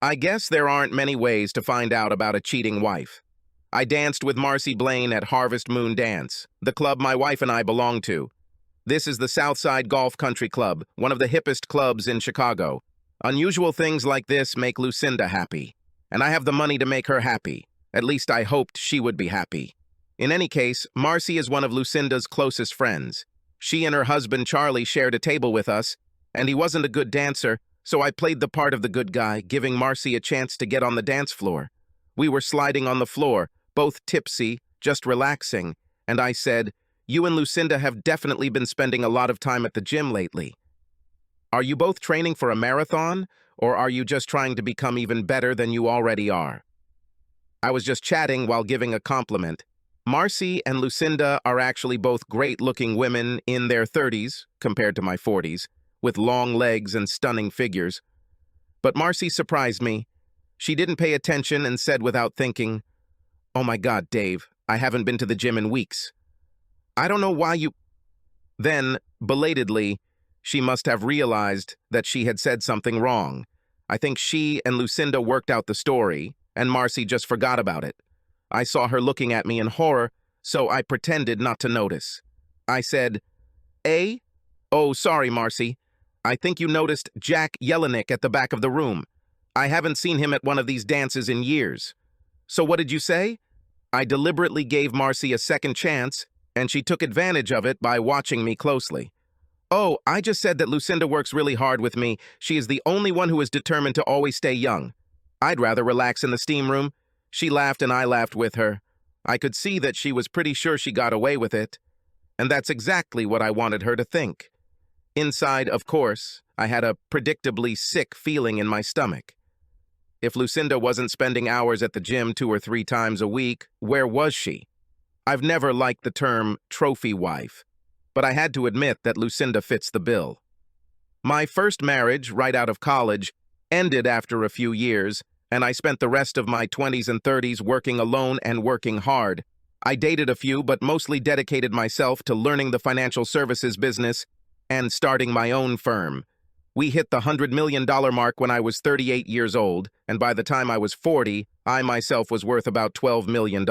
I guess there aren't many ways to find out about a cheating wife. I danced with Marcy Blaine at Harvest Moon Dance, the club my wife and I belong to. This is the Southside Golf Country Club, one of the hippest clubs in Chicago. Unusual things like this make Lucinda happy, and I have the money to make her happy. At least I hoped she would be happy. In any case, Marcy is one of Lucinda's closest friends. She and her husband Charlie shared a table with us, and he wasn't a good dancer, so I played the part of the good guy, giving Marcy a chance to get on the dance floor. We were sliding on the floor, both tipsy, just relaxing, and I said, "You and Lucinda have definitely been spending a lot of time at the gym lately. Are you both training for a marathon, or are you just trying to become even better than you already are?" I was just chatting while giving a compliment. Marcy and Lucinda are actually both great-looking women in their 30s, compared to my 40s, with long legs and stunning figures. But Marcy surprised me. She didn't pay attention and said without thinking, "Oh my God, Dave, I haven't been to the gym in weeks. I don't know why you—" Then, belatedly, she must have realized that she had said something wrong. I think she and Lucinda worked out the story, and Marcy just forgot about it. I saw her looking at me in horror, so I pretended not to notice. I said, "Eh? Oh, sorry, Marcy. I think you noticed Jack Yelenick at the back of the room. I haven't seen him at one of these dances in years." "So what did you say?" I deliberately gave Marcy a second chance, and she took advantage of it by watching me closely. "Oh, I just said that Lucinda works really hard with me. She is the only one who is determined to always stay young. I'd rather relax in the steam room." She laughed and I laughed with her. I could see that she was pretty sure she got away with it. And that's exactly what I wanted her to think. Inside, of course, I had a predictably sick feeling in my stomach. If Lucinda wasn't spending hours at the gym 2 or 3 times a week, where was she? I've never liked the term trophy wife, but I had to admit that Lucinda fits the bill. My first marriage, right out of college, ended after a few years, and I spent the rest of my 20s and 30s working alone and working hard. I dated a few, but mostly dedicated myself to learning the financial services business and starting my own firm. We hit the $100 million mark when I was 38 years old, and by the time I was 40, I myself was worth about $12 million.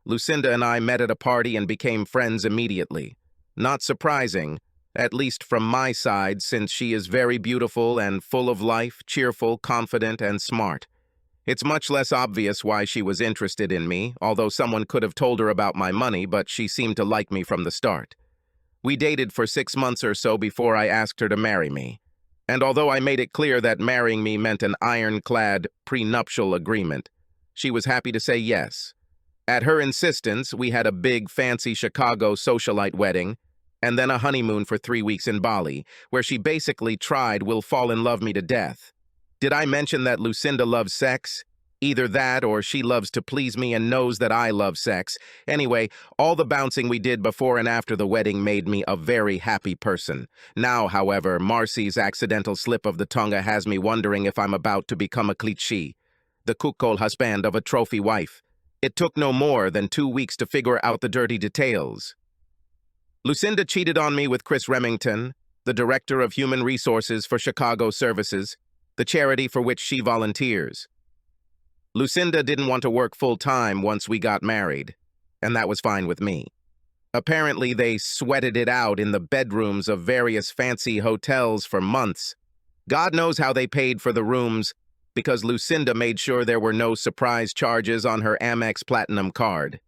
Lucinda and I met at a party and became friends immediately. Not surprising, at least from my side, since she is very beautiful and full of life, cheerful, confident, and smart. It's much less obvious why she was interested in me, although someone could have told her about my money, but she seemed to like me from the start. We dated for 6 months or so before I asked her to marry me. And although I made it clear that marrying me meant an ironclad prenuptial agreement, she was happy to say yes. At her insistence, we had a big, fancy Chicago socialite wedding, and then a honeymoon for 3 weeks in Bali, where she basically tried will fall in love me to death. Did I mention that Lucinda loves sex? Either that or she loves to please me and knows that I love sex. Anyway, all the bouncing we did before and after the wedding made me a very happy person. Now, however, Marcy's accidental slip of the tongue has me wondering if I'm about to become a cliché, the cuckold husband of a trophy wife. It took no more than 2 weeks to figure out the dirty details. Lucinda cheated on me with Chris Remington, the Director of Human Resources for Chicago Services, the charity for which she volunteers. Lucinda didn't want to work full-time once we got married, and that was fine with me. Apparently, they sweated it out in the bedrooms of various fancy hotels for months. God knows how they paid for the rooms, because Lucinda made sure there were no surprise charges on her Amex Platinum card.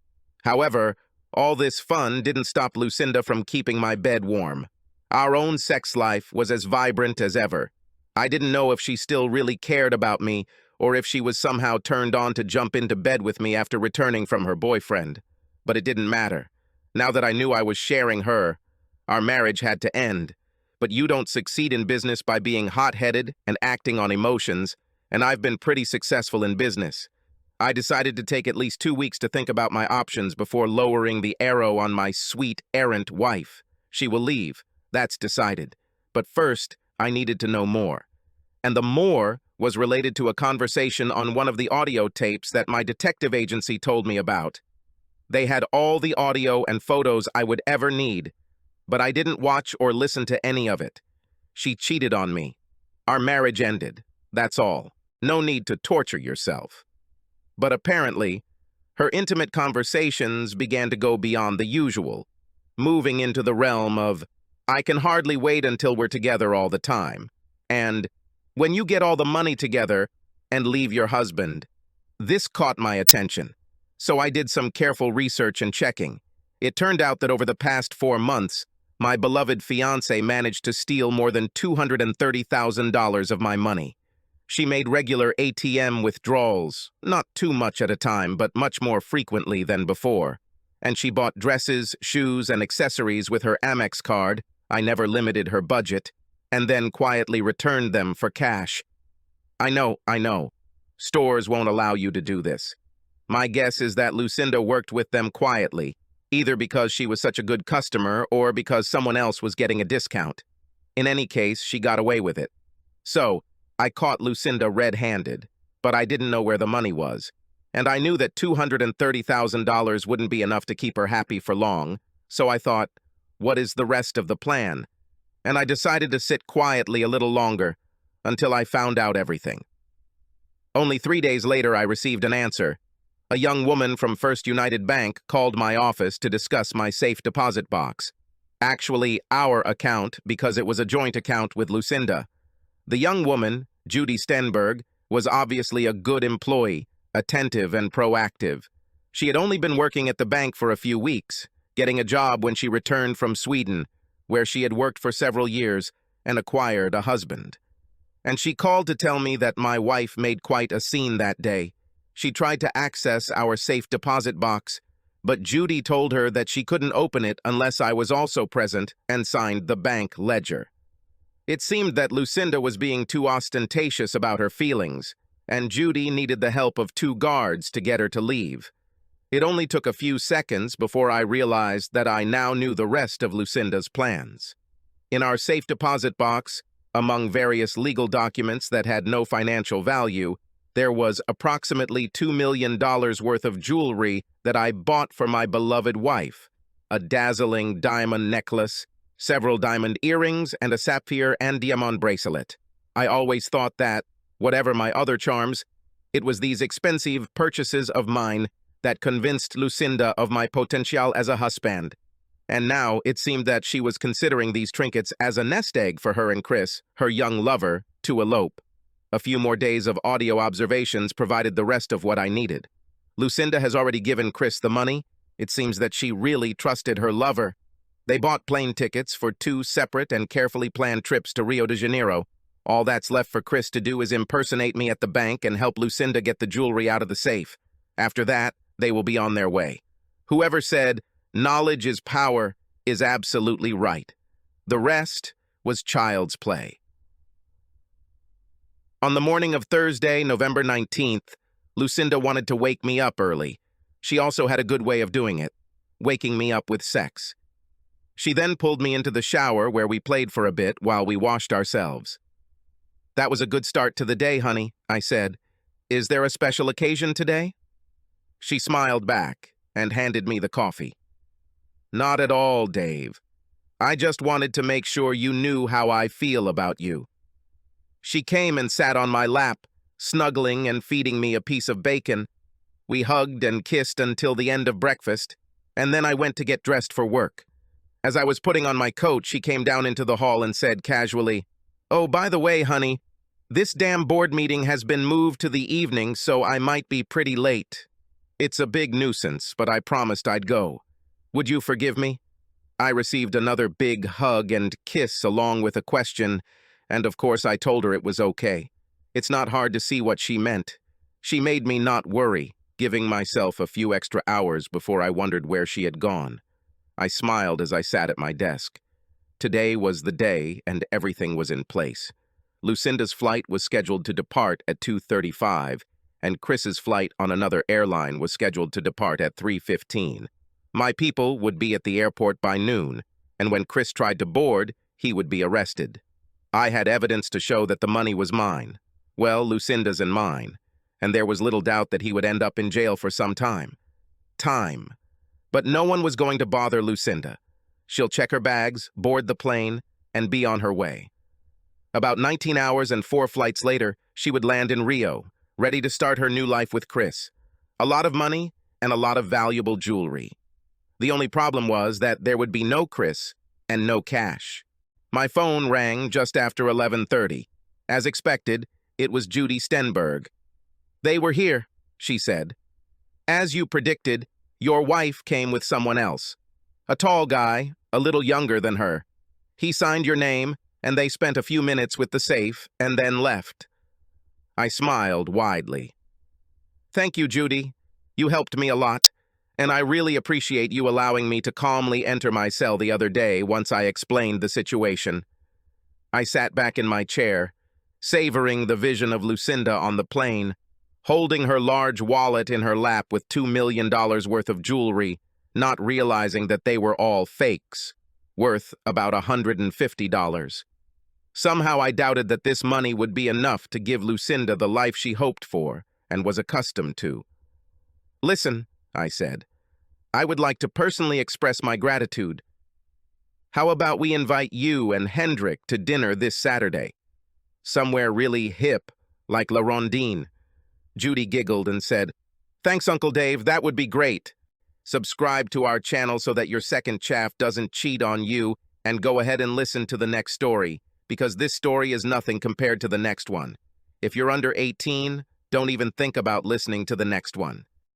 However, all this fun didn't stop Lucinda from keeping my bed warm. Our own sex life was as vibrant as ever. I didn't know if she still really cared about me, or if she was somehow turned on to jump into bed with me after returning from her boyfriend. But it didn't matter. Now that I knew I was sharing her, our marriage had to end. But you don't succeed in business by being hot-headed and acting on emotions, and I've been pretty successful in business. I decided to take at least 2 weeks to think about my options before lowering the arrow on my sweet, errant wife. She will leave. That's decided. But first, I needed to know more. And the more was related to a conversation on one of the audio tapes that my detective agency told me about. They had all the audio and photos I would ever need, but I didn't watch or listen to any of it. She cheated on me. Our marriage ended. That's all. No need to torture yourself. But apparently, her intimate conversations began to go beyond the usual, moving into the realm of, "I can hardly wait until we're together all the time," and "when you get all the money together and leave your husband." This caught my attention, so I did some careful research and checking. It turned out that over the past 4 months, my beloved fiancé managed to steal more than $230,000 of my money. She made regular ATM withdrawals, not too much at a time, but much more frequently than before. And she bought dresses, shoes, and accessories with her Amex card. I never limited her budget, and then quietly returned them for cash. I know. Stores won't allow you to do this. My guess is that Lucinda worked with them quietly, either because she was such a good customer or because someone else was getting a discount. In any case, she got away with it. So, I caught Lucinda red-handed, but I didn't know where the money was. And I knew that $230,000 wouldn't be enough to keep her happy for long, so I thought, what is the rest of the plan? And I decided to sit quietly a little longer, until I found out everything. Only 3 days later, I received an answer. A young woman from First United Bank called my office to discuss my safe deposit box. Actually, our account, because it was a joint account with Lucinda. The young woman, Judy Stenberg, was obviously a good employee, attentive and proactive. She had only been working at the bank for a few weeks, getting a job when she returned from Sweden, where she had worked for several years and acquired a husband. And she called to tell me that my wife made quite a scene that day. She tried to access our safe deposit box, but Judy told her that she couldn't open it unless I was also present and signed the bank ledger. It seemed that Lucinda was being too ostentatious about her feelings, and Judy needed the help of 2 guards to get her to leave. It only took a few seconds before I realized that I now knew the rest of Lucinda's plans. In our safe deposit box, among various legal documents that had no financial value, there was approximately $2 million worth of jewelry that I bought for my beloved wife, a dazzling diamond necklace, several diamond earrings, and a sapphire and diamond bracelet. I always thought that, whatever my other charms, it was these expensive purchases of mine that convinced Lucinda of my potential as a husband. And now it seemed that she was considering these trinkets as a nest egg for her and Chris, her young lover, to elope. A few more days of audio observations provided the rest of what I needed. Lucinda has already given Chris the money. It seems that she really trusted her lover. They bought plane tickets for 2 separate and carefully planned trips to Rio de Janeiro. All that's left for Chris to do is impersonate me at the bank and help Lucinda get the jewelry out of the safe. After that, they will be on their way. Whoever said, "Knowledge is power," is absolutely right. The rest was child's play. On the morning of Thursday, November 19th, Lucinda wanted to wake me up early. She also had a good way of doing it, waking me up with sex. She then pulled me into the shower where we played for a bit while we washed ourselves. "That was a good start to the day, honey," I said. "Is there a special occasion today?" She smiled back and handed me the coffee. "Not at all, Dave. I just wanted to make sure you knew how I feel about you." She came and sat on my lap, snuggling and feeding me a piece of bacon. We hugged and kissed until the end of breakfast, and then I went to get dressed for work. As I was putting on my coat, she came down into the hall and said casually, "Oh, by the way, honey, this damn board meeting has been moved to the evening, so I might be pretty late. It's a big nuisance, but I promised I'd go. Would you forgive me?" I received another big hug and kiss along with a question, and of course I told her it was okay. It's not hard to see what she meant. She made me not worry, giving myself a few extra hours before I wondered where she had gone. I smiled as I sat at my desk. Today was the day, and everything was in place. Lucinda's flight was scheduled to depart at 2:35, and Chris's flight on another airline was scheduled to depart at 3:15. My people would be at the airport by noon, and when Chris tried to board, he would be arrested. I had evidence to show that the money was mine. Well, Lucinda's and mine, and there was little doubt that he would end up in jail for some time. But no one was going to bother Lucinda. She'll check her bags, board the plane, and be on her way. About 19 hours and 4 flights later, she would land in Rio, ready to start her new life with Chris. A lot of money and a lot of valuable jewelry. The only problem was that there would be no Chris and no cash. My phone rang just after 11:30. As expected, it was Judy Stenberg. "They were here," she said. "As you predicted, your wife came with someone else. A tall guy, a little younger than her. He signed your name, and they spent a few minutes with the safe and then left." I smiled widely. "Thank you, Judy. You helped me a lot, and I really appreciate you allowing me to calmly enter my cell the other day once I explained the situation." I sat back in my chair, savoring the vision of Lucinda on the plane, holding her large wallet in her lap with $2 million worth of jewelry, not realizing that they were all fakes, worth about $150. Somehow I doubted that this money would be enough to give Lucinda the life she hoped for and was accustomed to. "Listen," I said, "I would like to personally express my gratitude. How about we invite you and Hendrik to dinner this Saturday? Somewhere really hip, like La Rondine." Judy giggled and said, "Thanks, Uncle Dave, that would be great. Subscribe to our channel so that your second chaff doesn't cheat on you, and go ahead and listen to the next story, because this story is nothing compared to the next one. If you're under 18, don't even think about listening to the next one."